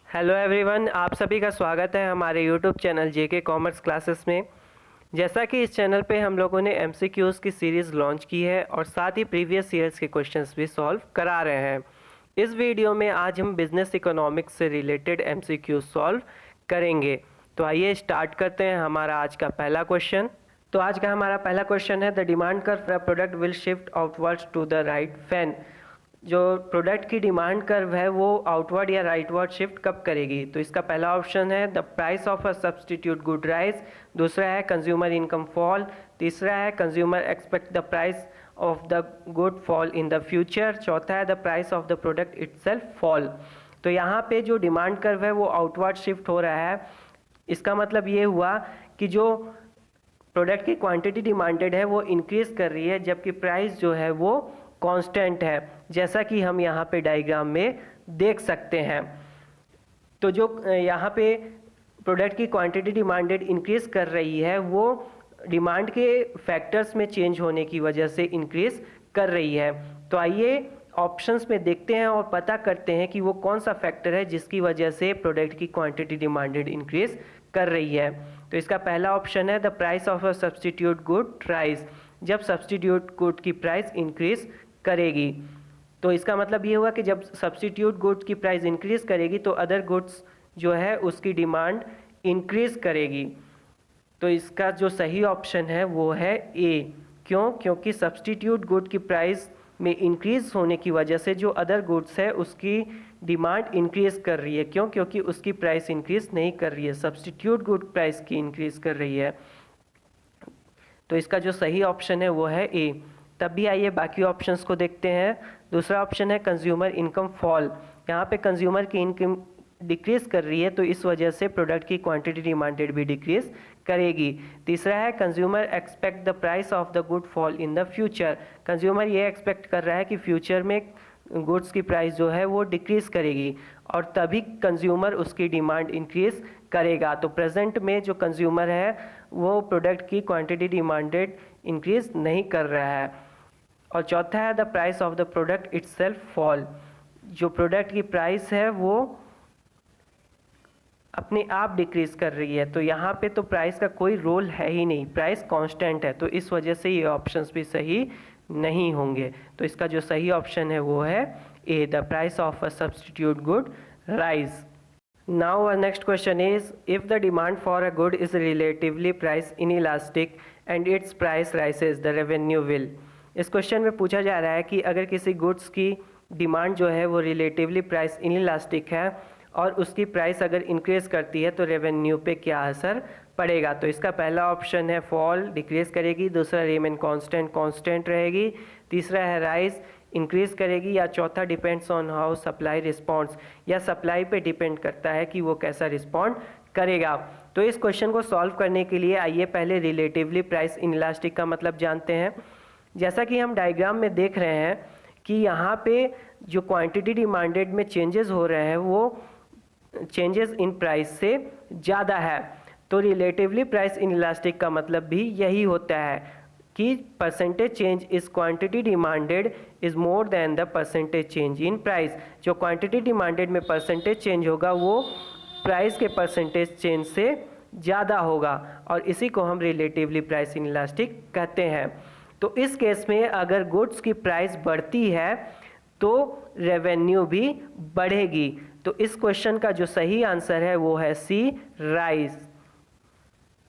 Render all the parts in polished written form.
Hello everyone, आप सभी का स्वागत है हमारे YouTube channel JK commerce classes में। जैसा कि इस चैनल पे हम लोगों ने एमसीक्यूज़ की सीरीज़ लॉन्च की है और साथ ही प्रीवियस ईयर्स के क्वेश्चंस भी सॉल्व करा रहे हैं। इस वीडियो में आज हम बिजनेस इकोनॉमिक्स से रिलेटेड एमसीक्यूज़ सॉल्व करेंगे। तो आइए स्टार्ट करते हैं हमारा आज का पहला क्वेश्चन। तो आज का हमारा पहला क्वेश्चन है, the demand curve product will shift outwards to the right fan. जो प्रोडक्ट की डिमांड कर्व है वो आउटवर्ड या राइटवर्ड शिफ्ट कब करेगी? तो इसका पहला ऑप्शन है the price of a substitute good rise, दूसरा है कंज्यूमर इनकम फॉल, तीसरा है consumer expect the price of the good fall in the future, चौथा है the price of the product itself fall. तो यहाँ पे जो डिमांड कर्व है वो आउटवर्ड शिफ्ट हो रहा है। इसका मतलब ये हुआ कि जो प्रोडक्ट की क्वांटिटी डिमांडेड है वो इंक्रीज कर रही है, जबकि प्राइस जो है वो कांस्टेंट है, जैसा कि हम यहाँ पे डायग्राम में देख सकते हैं। तो जो यहाँ पे प्रोडक्ट की क्वांटिटी डिमांडेड इंक्रीज कर रही है वो डिमांड के फैक्टर्स में चेंज होने की वजह से इंक्रीज कर रही है। तो आइए ऑप्शंस में देखते हैं और पता करते हैं कि वो कौन सा फैक्टर है जिसकी वजह से प्रोडक्ट की क्वांटिटी डिमांडेड इंक्रीज कर रही है। तो इसका पहला ऑप्शन है the price of a substitute good rise. जब सब्सटीट्यूट गुड की प्राइस इंक्रीज करेगी, तो इसका मतलब ये हुआ कि जब सब्सटीट्यूट गुड्स की प्राइस इंक्रीज करेगी तो अदर गुड्स जो है उसकी डिमांड इंक्रीज करेगी। तो इसका जो सही ऑप्शन है वो है ए। क्यों? क्योंकि सब्सटीट्यूट गुड की प्राइस में इंक्रीज होने की वजह से जो अदर गुड्स है उसकी डिमांड इंक्रीज कर रही है। क्यों? क्योंकि उसकी प्राइस इंक्रीज नहीं कर रही है, सब्सटीट्यूट गुड प्राइस की इंक्रीज कर रही है। तो इसका जो सही ऑप्शन है वो है ए। तब भी आइए बाकी ऑप्शंस को देखते हैं। दूसरा ऑप्शन है कंज्यूमर इनकम फॉल। यहाँ पे कंज्यूमर की इनकम डिक्रीज कर रही है तो इस वजह से प्रोडक्ट की क्वांटिटी डिमांडेड भी डिक्रीज करेगी। तीसरा है consumer expect the price of the good fall in the future. Consumer ये एक्सपेक्ट कर रहा है कि फ्यूचर में गुड्स की प्राइस जो है वो डिक्रीज करेगी और तभी कंज्यूमर उसकी डिमांड इंक्रीज करेगा। तो प्रेजेंट में जो कंज्यूमर है वो प्रोडक्ट की क्वांटिटी डिमांडेड इंक्रीज नहीं कर रहा है। और चौथा है the price of the product itself fall. जो प्रोडक्ट की प्राइस है वो अपने आप डिक्रीज कर रही है। तो यहाँ पे तो प्राइस का कोई रोल है ही नहीं, प्राइस कांस्टेंट है, तो इस वजह से ये ऑप्शंस भी सही नहीं होंगे। तो इसका जो सही ऑप्शन है वो है A, the price of a substitute good rise. Now our next question is, if the demand for a good is relatively price inelastic and its price rises, the revenue will। इस question में पूछा जा रहा है कि अगर किसी goods की डिमांड जो है वो रिलेटिवली प्राइस इनइलास्टिक है और उसकी प्राइस अगर इंक्रीज करती है तो रेवेन्यू पे क्या असर पड़ेगा। तो इसका पहला ऑप्शन है फॉल, डिक्रीज करेगी, दूसरा रिमेन कांस्टेंट, कांस्टेंट रहेगी, तीसरा है राइज, इंक्रीज करेगी, या चौथा depends on how supply responds, या सप्लाई पे डिपेंड करता है कि वो कैसा रिस्पॉन्ड करेगा। तो इस क्वेश्चन को सॉल्व करने के लिए आइए पहले रिलेटिवली प्राइस इनइलास्टिक का मतलब जानते हैं। जैसा कि हम डायग्राम में देख रहे हैं कि यहाँ पे जो क्वांटिटी डिमांडेड में चेंजेस हो रहे हैं वो चेंजेस इन प्राइस से ज़्यादा है। तो रिलेटिवली प्राइस इनइलास्टिक का मतलब भी यही होता है कि percentage change is quantity demanded is more than the percentage change in price. जो क्वांटिटी डिमांडेड में परसेंटेज चेंज होगा वो प्राइस के परसेंटेज चेंज से ज़्यादा होगा और इसी को हम रिलेटिवली प्राइस इनइलास्टिक कहते हैं। तो इस केस में अगर गुड्स की प्राइस बढ़ती है तो रेवेन्यू भी बढ़ेगी। तो इस क्वेश्चन का जो सही आंसर है वो है सी, राइज।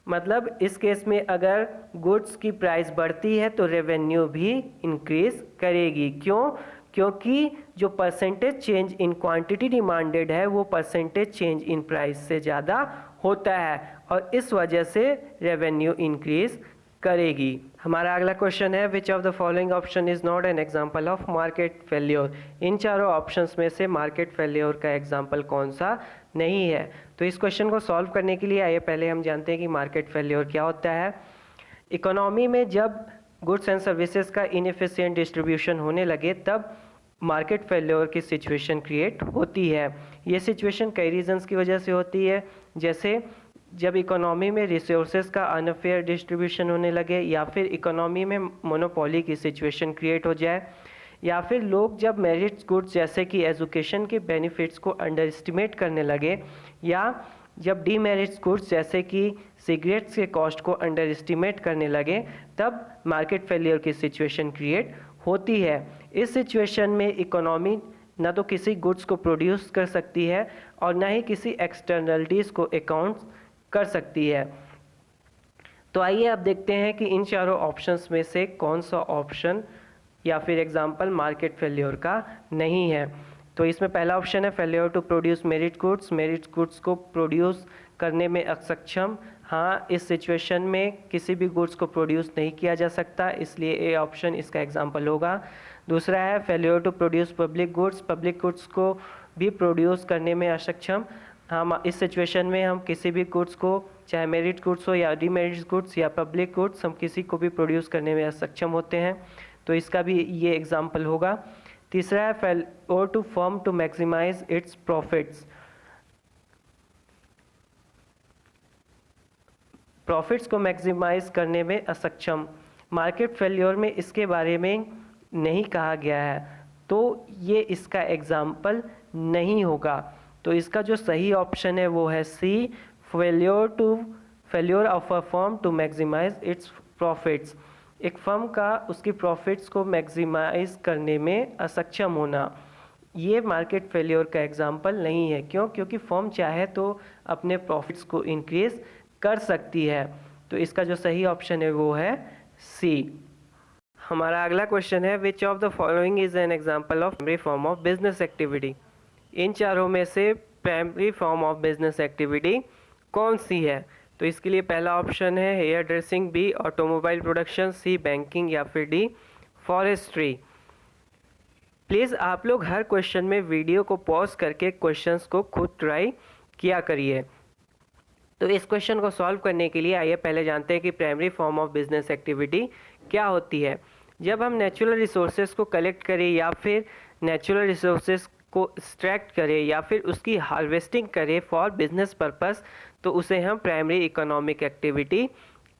मतलब इस केस में अगर गुड्स की प्राइस बढ़ती है तो रेवेन्यू भी इंक्रीज करेगी। क्यों? क्योंकि जो percentage change in quantity demanded है वो परसेंटेज चेंज इन प्राइस से ज़्यादा होता है और इस वजह से रेवेन्यू इंक्रीज करेगी। हमारा अगला क्वेश्चन है, which of the following option is not an example of market failure. इन चारों ऑप्शंस में से मार्केट फेल्योर का एग्जाम्पल कौन सा नहीं है। तो इस क्वेश्चन को सॉल्व करने के लिए आइए पहले हम जानते हैं कि मार्केट फेल्योर क्या होता है। इकोनॉमी में जब गुड्स एंड सर्विसेज का इनएफिशिएंट डिस्ट्रीब्यूशन होने लगे तब मार्केट फेल्योर की सिचुएशन क्रिएट होती है। ये सिचुएशन कई रीजंस की वजह से होती है, जैसे जब इकोनॉमी में रिसोर्सेज का अनफेयर डिस्ट्रीब्यूशन होने लगे या फिर इकोनॉमी में मोनोपोली की सिचुएशन क्रिएट हो जाए। या फिर लोग जब मेरिट्स गुड्स जैसे कि एजुकेशन के बेनिफिट्स को अंडर एस्टिमेट करने लगे, या जब डीमेरिट्स गुड्स जैसे कि सिगरेट्स के कॉस्ट को अंडर एस्टिमेट करने लगे, तब मार्केट फेलियर की सिचुएशन क्रिएट होती है। इस सिचुएशन में इकोनॉमी ना तो किसी गुड्स को प्रोड्यूस कर सकती है और ना ही किसी एक्सटर्नलिटीज़ को अकाउंट कर सकती है। तो आइए अब देखते हैं कि इन चारों ऑप्शंस में से कौन सा ऑप्शन या फिर एग्जांपल मार्केट फेल्योर का नहीं है। तो इसमें पहला ऑप्शन है failure to produce merit goods को प्रोड्यूस करने में असक्षम। हाँ, इस सिचुएशन में किसी भी गुड्स को प्रोड्यूस नहीं किया जा सकता, इसलिए ए ऑप्शन इसका एग्जांपल होगा। दूसरा है failure to produce public goods को भी प्रोड्यूस करने में असक्षम। हम इस सिचुएशन में हम किसी भी गुड्स को, चाहे मेरिट गुड्स हो या डीमेरिट गुड्स या पब्लिक गुड्स, हम किसी को भी प्रोड्यूस करने में असक्षम होते हैं, तो इसका भी ये एग्जांपल होगा। तीसरा है failure to firm to maximise its profits को मैक्सिमाइज करने में असक्षम। मार्केट फेल्योर में इसके बारे में नहीं कहा गया है, तो ये इसका एग्जाम्पल नहीं होगा। तो इसका जो सही ऑप्शन है वो है C, failure of a firm to maximise its profits. एक फर्म का उसकी प्रॉफिट्स को मैक्सिमाइज करने में असक्षम होना, ये मार्केट फेल्योर का एग्जाम्पल नहीं है। क्यों? क्योंकि फर्म चाहे तो अपने प्रॉफिट्स को इंक्रीज कर सकती है। तो इसका जो सही ऑप्शन है वो है सी। हमारा अगला क्वेश्चन है which of the following is an example of primary form of business activity. इन चारों में से primary form of business activity कौन सी है? तो इसके लिए पहला ऑप्शन है hairdressing, B automobile production, C banking या फिर डी फॉरेस्ट्री। प्लीज़ आप लोग हर क्वेश्चन में वीडियो को पॉज करके क्वेश्चंस को खुद ट्राई किया करिए। तो इस क्वेश्चन को सॉल्व करने के लिए आइए पहले जानते हैं कि primary form of business activity क्या होती है। जब हम नेचुरल रिसोर्सेज को कलेक्ट करें या फिर नेचुरल रिसोर्सेज को एक्सट्रैक्ट करें या फिर उसकी हार्वेस्टिंग करें फॉर बिजनेस पर्पस, तो उसे हम प्राइमरी इकोनॉमिक एक्टिविटी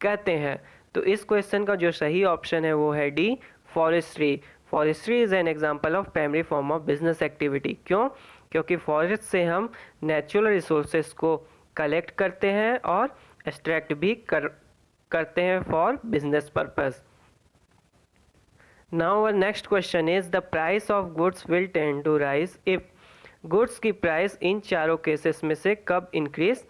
कहते हैं। तो इस क्वेश्चन का जो सही ऑप्शन है वो है D forestry. Forestry is an example of primary form of business activity. क्यों? क्योंकि फॉरेस्ट से हम नेचुरल रिसोर्सेज को कलेक्ट करते हैं और एक्सट्रैक्ट भी करते हैं for business purpose. Now our next question is the price of goods will tend to rise if. Goods की प्राइस इन चारों केसेस में से कब इंक्रीज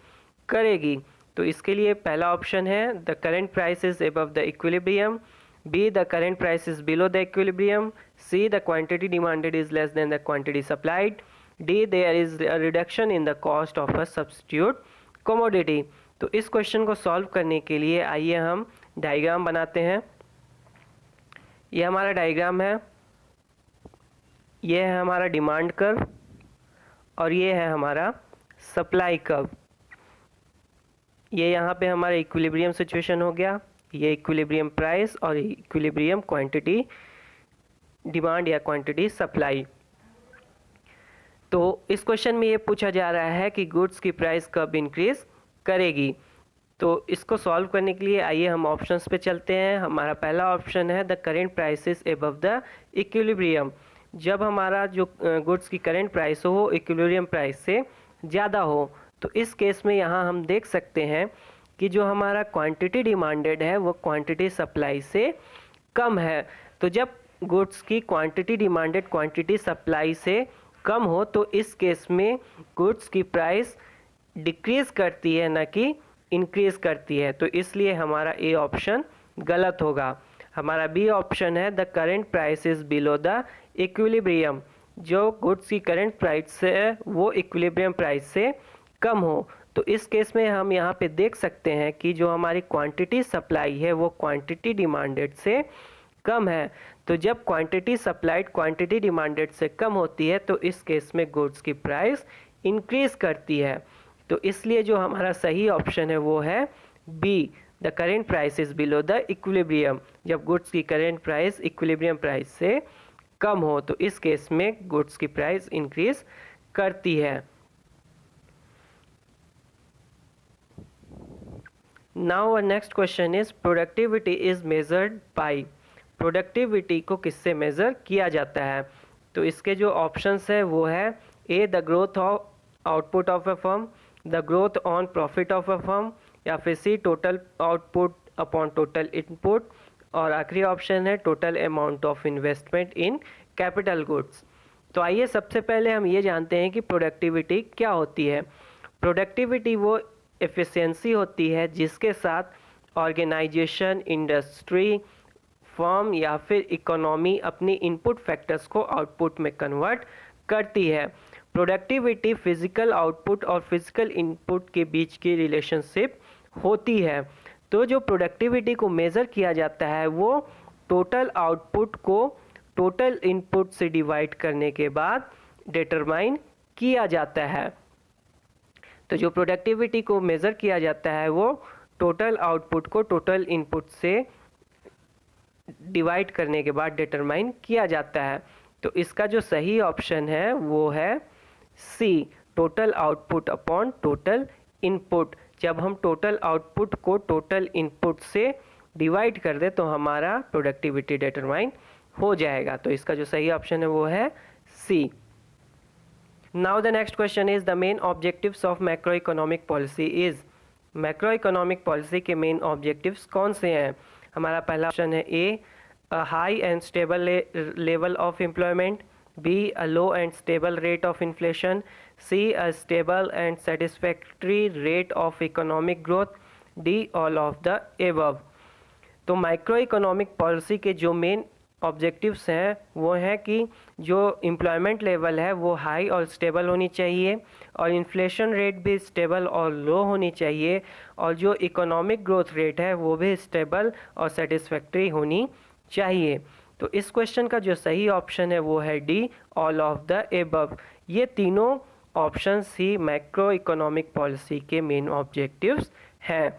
करेगी? तो इसके लिए पहला ऑप्शन है the current price is above the equilibrium, B the current price is below the equilibrium, C the quantity demanded is less than the quantity supplied, D there is a reduction in the cost of a substitute commodity. तो इस question को solve करने के लिए आइए हम diagram बनाते हैं। ये हमारा डायग्राम है, ये है हमारा डिमांड कर्व और ये है हमारा सप्लाई कर्व। ये यहाँ पे हमारा इक्विलिब्रियम सिचुएशन हो गया, ये इक्विलिब्रियम प्राइस और इक्विलिब्रियम क्वांटिटी डिमांड या क्वांटिटी सप्लाई। तो इस क्वेश्चन में ये पूछा जा रहा है कि गुड्स की प्राइस कब इंक्रीज करेगी। तो इसको सॉल्व करने के लिए आइए हम ऑप्शंस पे चलते हैं। हमारा पहला ऑप्शन है the current price is above the equilibrium. जब हमारा जो गुड्स की करेंट प्राइस हो वो इक्विलिब्रियम प्राइस से ज़्यादा हो, तो इस केस में यहाँ हम देख सकते हैं कि जो हमारा क्वांटिटी डिमांडेड है वो क्वांटिटी सप्लाई से कम है। तो जब गुड्स की क्वांटिटी डिमांडेड क्वांटिटी सप्लाई से कम हो तो इस केस में गुड्स की प्राइस डिक्रीज करती है, ना कि इंक्रीज करती है। तो इसलिए हमारा ए ऑप्शन गलत होगा। हमारा बी ऑप्शन है the current price is below the equilibrium. जो गुड्स की करेंट प्राइस है वो इक्विलिब्रियम प्राइस से कम हो, तो इस केस में हम यहाँ पे देख सकते हैं कि जो हमारी क्वांटिटी सप्लाई है वो क्वांटिटी डिमांडेड से कम है। तो जब क्वांटिटी सप्लाइड क्वांटिटी डिमांडेड से कम होती है तो इस केस में गुड्स की प्राइस इंक्रीज करती है। तो इसलिए जो हमारा सही ऑप्शन है वो है B, the current price is below the equilibrium. जब गुड्स की करेंट प्राइस इक्विलिब्रियम प्राइस से कम हो तो इस केस में गुड्स की प्राइस इंक्रीज करती है। Now our next question is productivity is measured by. Productivity को किससे मेज़र किया जाता है? तो इसके जो ऑप्शंस है वो है A the growth of output of a firm, the growth on profit of a firm, या फिर C total output upon total input, और आखिरी ऑप्शन है total amount of investment in capital goods. तो आइए सबसे पहले हम ये जानते हैं कि प्रोडक्टिविटी क्या होती है। प्रोडक्टिविटी वो एफिशिएंसी होती है जिसके साथ ऑर्गेनाइजेशन, इंडस्ट्री, फर्म या फिर इकोनॉमी अपनी इनपुट फैक्टर्स को आउटपुट में कन्वर्ट करती है। प्रोडक्टिविटी फिजिकल आउटपुट और फिजिकल इनपुट के बीच की रिलेशनशिप होती है। तो जो प्रोडक्टिविटी को मेज़र किया जाता है वो टोटल आउटपुट को टोटल इनपुट से डिवाइड करने के बाद डिटरमाइन किया जाता है। तो जो प्रोडक्टिविटी को मेज़र किया जाता है वो टोटल आउटपुट को टोटल इनपुट से डिवाइड करने के बाद डिटरमाइन किया जाता है। तो इसका जो सही ऑप्शन है वो है C, total output upon total input. जब हम टोटल आउटपुट को टोटल इनपुट से डिवाइड कर दे तो हमारा प्रोडक्टिविटी डिटरमाइन हो जाएगा। तो इसका जो सही ऑप्शन है वो है C. Now the next question is the main objectives of macro economic policy is. Macro economic policy के मेन ऑब्जेक्टिव्स कौन से हैं? हमारा पहला ऑप्शन है A high and stable level of employment, B a low and stable rate of inflation, C a stable and satisfactory rate of economic growth, D all of the above. तो microeconomic policy के जो main objectives हैं वो हैं कि जो employment level है वो हाई और स्टेबल होनी चाहिए, और इन्फ्लेशन रेट भी स्टेबल और लो होनी चाहिए, और जो इकोनॉमिक ग्रोथ रेट है वो भी स्टेबल और सेटिस्फैक्ट्री होनी चाहिए। तो इस क्वेश्चन का जो सही ऑप्शन है वो है D, all of the above. ये तीनों ऑप्शंस ही मैक्रो इकोनॉमिक पॉलिसी के मेन ऑब्जेक्टिव्स हैं।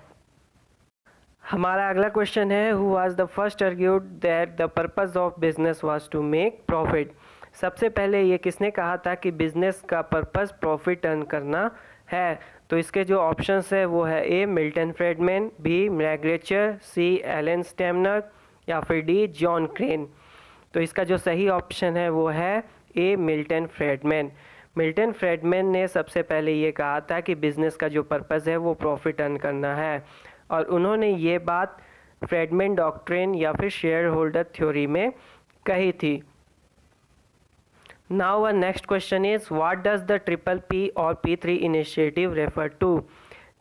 हमारा अगला क्वेश्चन है who was the first argued that the purpose of business was to make profit. सबसे पहले ये किसने कहा था कि बिजनेस का पर्पस प्रॉफिट अर्न करना है? तो इसके जो ऑप्शंस है वो है ए मिल्टन फ्रीडमैन, बी मैग्रेचर, सी एलन स्टेमनर, या फिर डी जॉन क्रेन। तो इसका जो सही ऑप्शन है वो है ए मिल्टन फ्रीडमैन। मिल्टन फ्रीडमैन ने सबसे पहले ये कहा था कि बिजनेस का जो पर्पस है वो प्रॉफिट अर्न करना है, और उन्होंने ये बात फ्रीडमैन डॉक्ट्रिन या फिर शेयर होल्डर थ्योरी में कही थी। Now one next question is what does the triple P और P3 initiative refer to.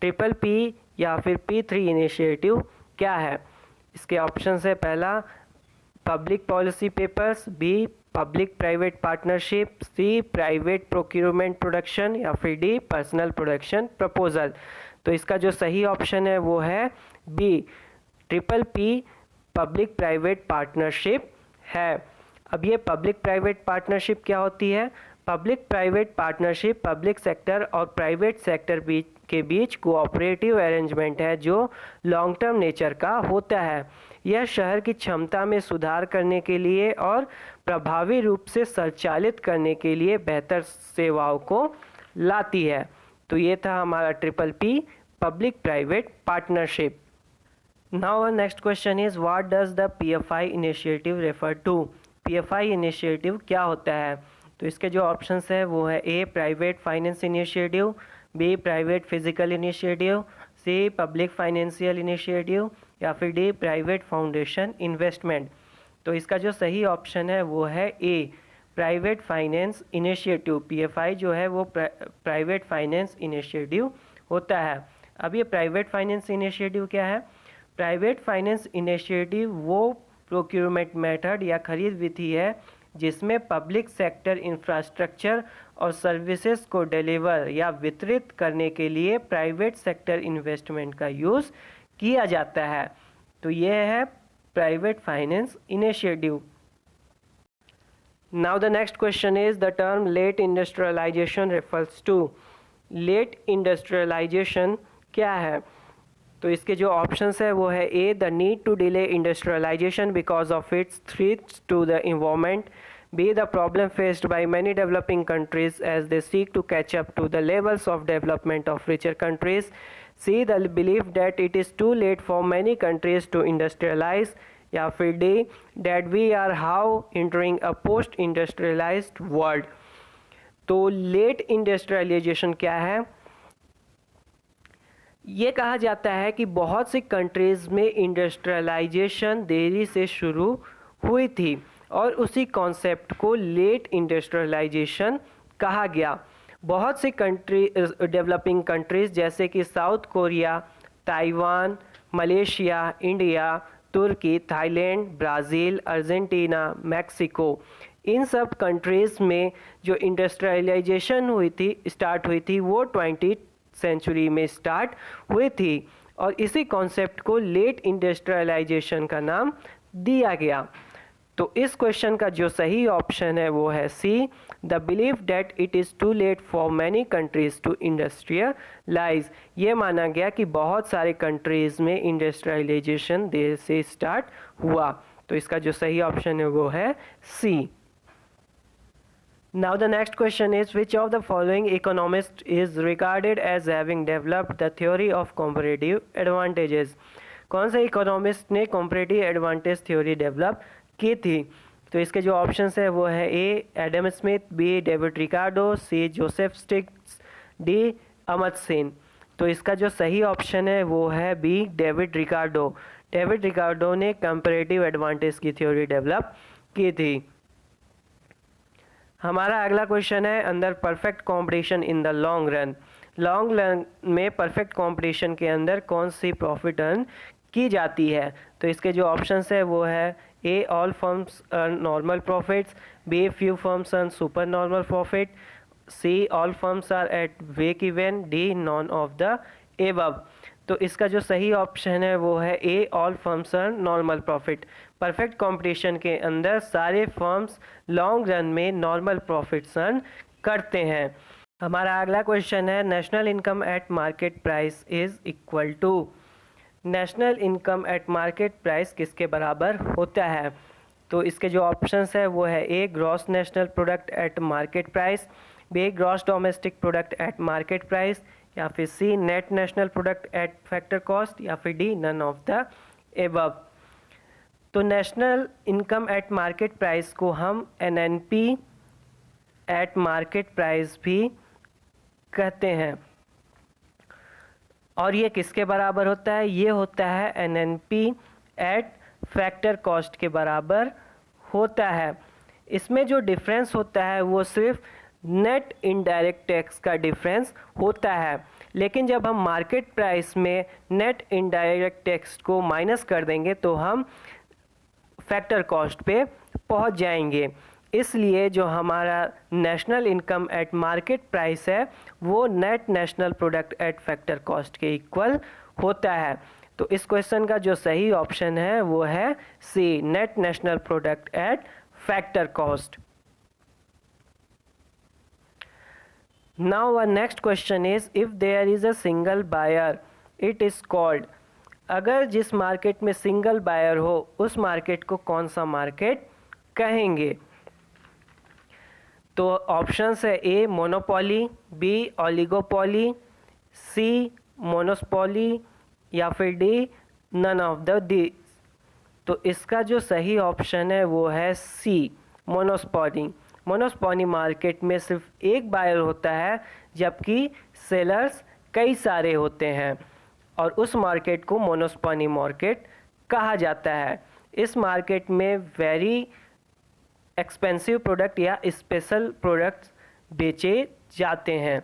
Triple P या फिर P3 इनिशिएटिव क्या है? इसके ऑप्शन है पहला public policy papers, B public private partnership, C private procurement production, या फिर डी पर्सनल प्रोडक्शन प्रपोजल। तो इसका जो सही ऑप्शन है वो है B, triple P public private partnership है। अब ये पब्लिक प्राइवेट पार्टनरशिप क्या होती है? Public private partnership public sector और प्राइवेट सेक्टर के बीच कोऑपरेटिव अरेंजमेंट है जो लॉन्ग टर्म नेचर का होता है। यह शहर की क्षमता में सुधार करने के लिए और प्रभावी रूप से संचालित करने के लिए बेहतर सेवाओं को लाती है। तो ये था हमारा triple P, public private partnership. Now next question is what does the PFI initiative refer to. PFI initiative क्या होता है? तो इसके जो ऑप्शंस है वो है A private finance initiative, B private physical initiative, C public financial initiative, या फिर डी प्राइवेट फाउंडेशन इन्वेस्टमेंट। तो इसका जो सही ऑप्शन है वो है A private finance initiative. PFI जो है वो प्राइवेट फाइनेंस इनिशिएटिव होता है। अब ये प्राइवेट फाइनेंस इनिशिएटिव क्या है? प्राइवेट फाइनेंस इनिशिएटिव वो प्रोक्यूरमेंट मेथड या खरीद विधि है जिसमें पब्लिक सेक्टर इंफ्रास्ट्रक्चर और सर्विसेज को डिलीवर या वितरित करने के लिए प्राइवेट सेक्टर इन्वेस्टमेंट का यूज़ किया जाता है। तो ये है private finance initiative. Now the next question is the term late industrialization refers to। late industrialization क्या है? तो इसके जो ऑप्शंस है वो है A the need to delay industrialisation because of its threats to the environment, B the problem faced by many developing countries as they seek to catch up to the levels of development of richer countries, C the belief that it is too late for many countries to industrialise, या फिर D that we are how entering a post industrialised world. तो late industrialisation क्या है? ये कहा जाता है कि बहुत सी कंट्रीज़ में इंडस्ट्रियलाइजेशन देरी से शुरू हुई थी और उसी कॉन्सेप्ट को लेट इंडस्ट्रियलाइजेशन कहा गया। बहुत सी डेवलपिंग कंट्रीज़ जैसे कि South Korea, Taiwan, Malaysia, India, तुर्की, थाईलैंड, ब्राज़ील, अर्जेंटीना, मैक्सिको, इन सब कंट्रीज़ में जो इंडस्ट्रियलाइजेशन स्टार्ट हुई थी वो 20th सेंचुरी में स्टार्ट हुई थी और इसी कॉन्सेप्ट को लेट इंडस्ट्रियलाइजेशन का नाम दिया गया। तो इस क्वेश्चन का जो सही ऑप्शन है वो है C, the belief that it is too late for many countries to industrialise. ये माना गया कि बहुत सारे कंट्रीज़ में इंडस्ट्रियलाइजेशन देर से स्टार्ट हुआ। तो इसका जो सही ऑप्शन है वो है सी। Now the next question is, which of the following economist is regarded as having developed the theory of comparative advantages? कौन सा इकोनॉमिस्ट ने comparative advantage theory डेवलप की थी? तो इसके जो ऑप्शंस है वो है A Adam Smith, B David Ricardo, C Joseph Stiglitz, D Amartya Sen. तो इसका जो सही ऑप्शन है वो है B David Ricardo. David Ricardo ने कंपैरेटिव एडवांटेज की थ्योरी डेवलप की थी। हमारा अगला क्वेश्चन है, अंदर perfect competition in the long run. Long run में परफेक्ट कंपटीशन के अंदर कौन सी प्रॉफिट अर्न की जाती है? तो इसके जो ऑप्शंस है वो है A all firms earn normal profits, B few firms earn super normal profit, C all firms are at break even, D none of the above. तो इसका जो सही ऑप्शन है वो है A all firms earn normal profit. Perfect competition के अंदर सारे फर्म्स लॉन्ग रन में नॉर्मल प्रॉफिट्स अर्न करते हैं। हमारा अगला क्वेश्चन है, national income at market price is equal to. National income at market price किसके बराबर होता है? तो इसके जो ऑप्शंस है वो है A gross national product at market price, B gross domestic product at market price, या फिर C net national product at factor cost, या फिर D none of the above. तो national income at market price को हम NNP eight market price भी कहते हैं और ये किसके बराबर होता है? ये होता है एनएनपी एट फैक्टर कॉस्ट के बराबर होता है। इसमें जो डिफरेंस होता है वो सिर्फ नेट इनडायरेक्ट टैक्स का डिफरेंस होता है, लेकिन जब हम मार्केट प्राइस में नेट इनडायरेक्ट टैक्स को माइनस कर देंगे तो हम फैक्टर कॉस्ट पे पहुंच जाएंगे। इसलिए जो हमारा national income at market price है वो net national product at factor cost के इक्वल होता है। तो इस क्वेश्चन का जो सही ऑप्शन है वो है C net national product at factor cost. Now our next question is, if there is a single buyer, it is called। अगर जिस मार्केट में सिंगल बायर हो उस मार्केट को कौन सा मार्केट कहेंगे? तो ऑप्शंस है A monopoly, B oligopoly, C मोनोस्पोली, या फिर D none of the D. तो इसका जो सही ऑप्शन है वो है सी मोनोस्पोली। मोनोस्पोली मार्केट में सिर्फ एक बायर होता है जबकि सेलर्स कई सारे होते हैं और उस मार्केट को मोनोस्पोली मार्केट कहा जाता है। इस मार्केट में वेरी एक्सपेंसिव प्रोडक्ट या स्पेशल प्रोडक्ट्स बेचे जाते हैं।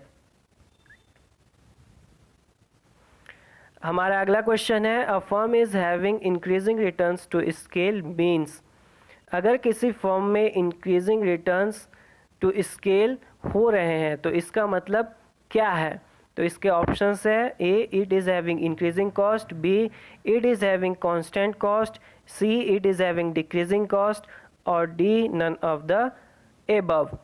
हमारा अगला क्वेश्चन है, a firm is having increasing returns to scale means. अगर किसी फर्म में इंक्रीजिंग रिटर्न्स टू स्केल हो रहे हैं तो इसका मतलब क्या है? तो इसके ऑप्शंस है A it is having increasing cost, B it is having constant cost, C it is having decreasing cost, और D none of the above.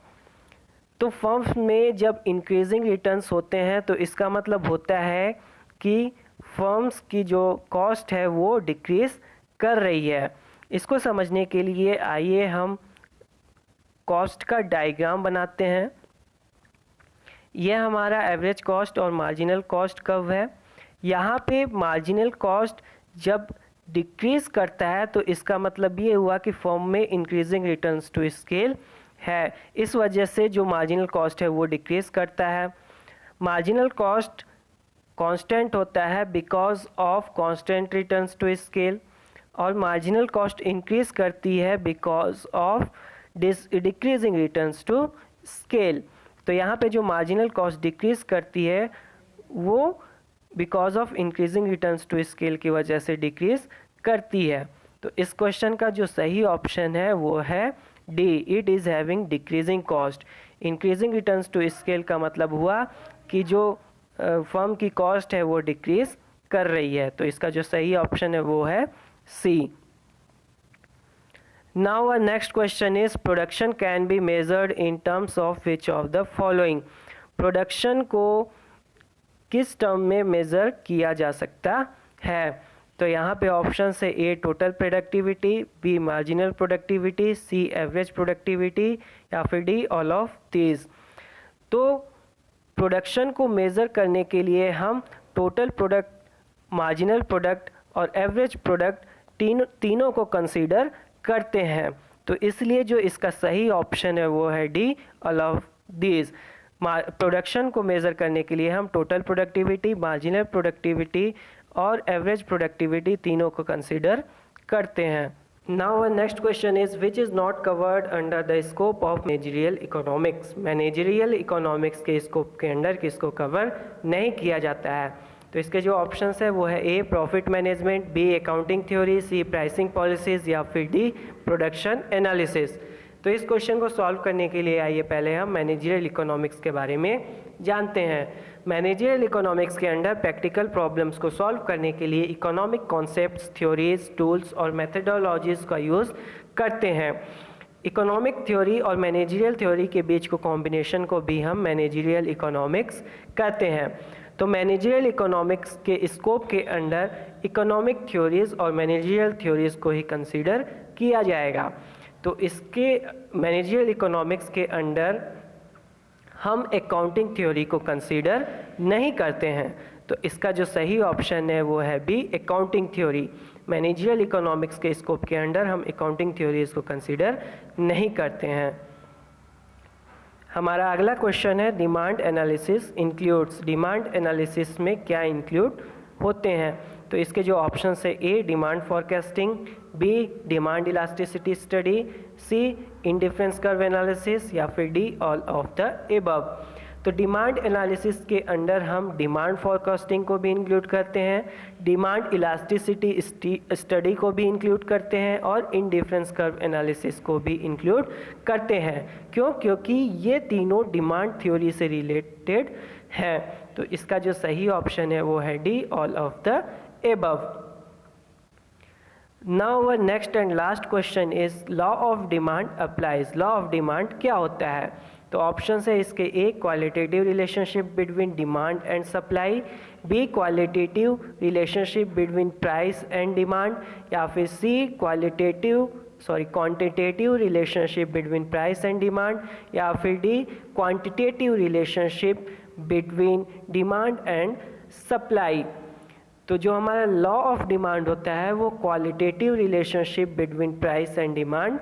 तो फर्म्स में जब इंक्रीजिंग रिटर्न्स होते हैं तो इसका मतलब होता है कि फर्म्स की जो कॉस्ट है वो डिक्रीज कर रही है। इसको समझने के लिए आइए हम कॉस्ट का डायग्राम बनाते हैं। यह हमारा एवरेज कॉस्ट और मार्जिनल कॉस्ट कर्व है। यहाँ पे मार्जिनल कॉस्ट जब डिक्रीज करता है तो इसका मतलब ये हुआ कि फर्म में इंक्रीजिंग रिटर्न्स टू स्केल है, इस वजह से जो मार्जिनल कॉस्ट है वो डिक्रीज करता है। मार्जिनल कॉस्ट कांस्टेंट होता है because of constant returns to scale, और मार्जिनल कॉस्ट इंक्रीज करती है because of decreasing returns to scale. तो यहाँ पे जो मार्जिनल कॉस्ट डिक्रीज करती है वो because of increasing returns to scale की वजह से डिक्रीज करती है। तो इस क्वेश्चन का जो सही ऑप्शन है वो है D, it is having decreasing cost. Increasing returns to scale का मतलब हुआ कि जो फर्म की कॉस्ट है वो डिक्रीज कर रही है। तो इसका जो सही ऑप्शन है वो है सी। Now our next question is production can be measured in terms of which of the following? Production को किस टर्म में मेज़र किया जा सकता है? तो यहाँ पे ऑप्शन है A total productivity, B marginal productivity, C average productivity या फिर डी ऑल ऑफ दीज। तो प्रोडक्शन को मेज़र करने के लिए हम टोटल प्रोडक्ट, मार्जिनल प्रोडक्ट और एवरेज प्रोडक्ट तीनों को कंसीडर करते हैं। तो इसलिए जो इसका सही ऑप्शन है वो है D all of these. Production को मेज़र करने के लिए हम टोटल प्रोडक्टिविटी, मार्जिनल प्रोडक्टिविटी और एवरेज प्रोडक्टिविटी तीनों को कंसीडर करते हैं। Now our next question is which is not covered under the scope of managerial economics? Managerial economics के स्कोप के अंडर किसको कवर नहीं किया जाता है? तो इसके जो ऑप्शंस है वो है A profit management, B accounting theory, C pricing policies या फिर डी प्रोडक्शन एनालिसिस। तो इस क्वेश्चन को सॉल्व करने के लिए आइए पहले हम मैनेजरियल इकोनॉमिक्स के बारे में जानते हैं। मैनेजरियल इकोनॉमिक्स के अंडर प्रैक्टिकल प्रॉब्लम्स को सॉल्व करने के लिए इकोनॉमिक कॉन्सेप्ट्स, थ्योरीज, टूल्स और मेथडोलॉजीज़ का यूज़ करते हैं। इकोनॉमिक थ्योरी और मैनेजरियल थ्योरी के बीच को कॉम्बिनेशन को भी हम मैनेजरियल इकोनॉमिक्स कहते हैं। तो मैनेजरियल इकोनॉमिक्स के स्कोप के अंडर इकोनॉमिक थ्योरीज और मैनेजरियल थ्योरीज को ही कंसीडर किया जाएगा। तो इसके मैनेजरियल इकोनॉमिक्स के अंडर हम अकाउंटिंग थ्योरी को कंसीडर नहीं करते हैं। तो इसका जो सही ऑप्शन है वो है B accounting theory. Managerial economics के स्कोप के अंडर हम अकाउंटिंग थ्योरीज को कंसीडर नहीं करते हैं। हमारा अगला क्वेश्चन है demand analysis includes. Demand analysis में क्या इंक्लूड होते हैं? तो इसके जो ऑप्शन है A demand forecasting, B demand elasticity study, C indifference curve analysis या फिर D all of the above. तो डिमांड एनालिसिस के अंडर हम डिमांड फॉरकास्टिंग को भी इंक्लूड करते हैं, डिमांड इलास्टिसिटी स्टडी को भी इंक्लूड करते हैं और इंडिफरेंस कर्व एनालिसिस को भी इंक्लूड करते हैं। क्यों? क्योंकि ये तीनों डिमांड थ्योरी से रिलेटेड हैं। तो इसका जो सही ऑप्शन है वो है D all of the above. Now our next and last question is law of demand applies. Law of demand क्या होता है? तो ऑप्शन है इसके A qualitative relationship between demand and supply, B qualitative relationship between price and demand या फिर C quantitative relationship between price and demand या फिर D quantitative relationship between demand and supply. तो जो हमारा लॉ ऑफ डिमांड होता है वो qualitative relationship between price and demand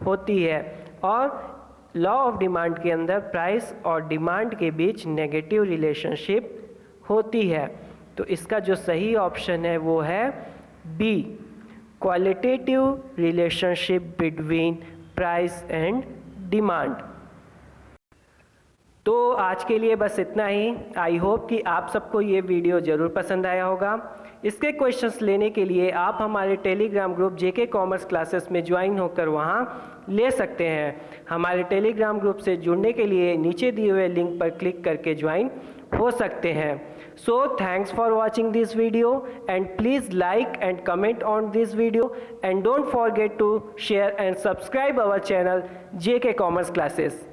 होती है, और लॉ ऑफ डिमांड के अंदर प्राइस और डिमांड के बीच नेगेटिव रिलेशनशिप होती है। तो इसका जो सही ऑप्शन है वो है B qualitative relationship between price and demand. तो आज के लिए बस इतना ही। आई होप कि आप सबको ये वीडियो ज़रूर पसंद आया होगा। इसके क्वेश्चंस लेने के लिए आप हमारे टेलीग्राम ग्रुप जेके कॉमर्स क्लासेस में ज्वाइन होकर वहाँ ले सकते हैं। हमारे टेलीग्राम ग्रुप से जुड़ने के लिए नीचे दिए हुए लिंक पर क्लिक करके ज्वाइन हो सकते हैं। So thanks for watching this video and please like and comment on this video and don't forget to share and subscribe our channel JK commerce classes.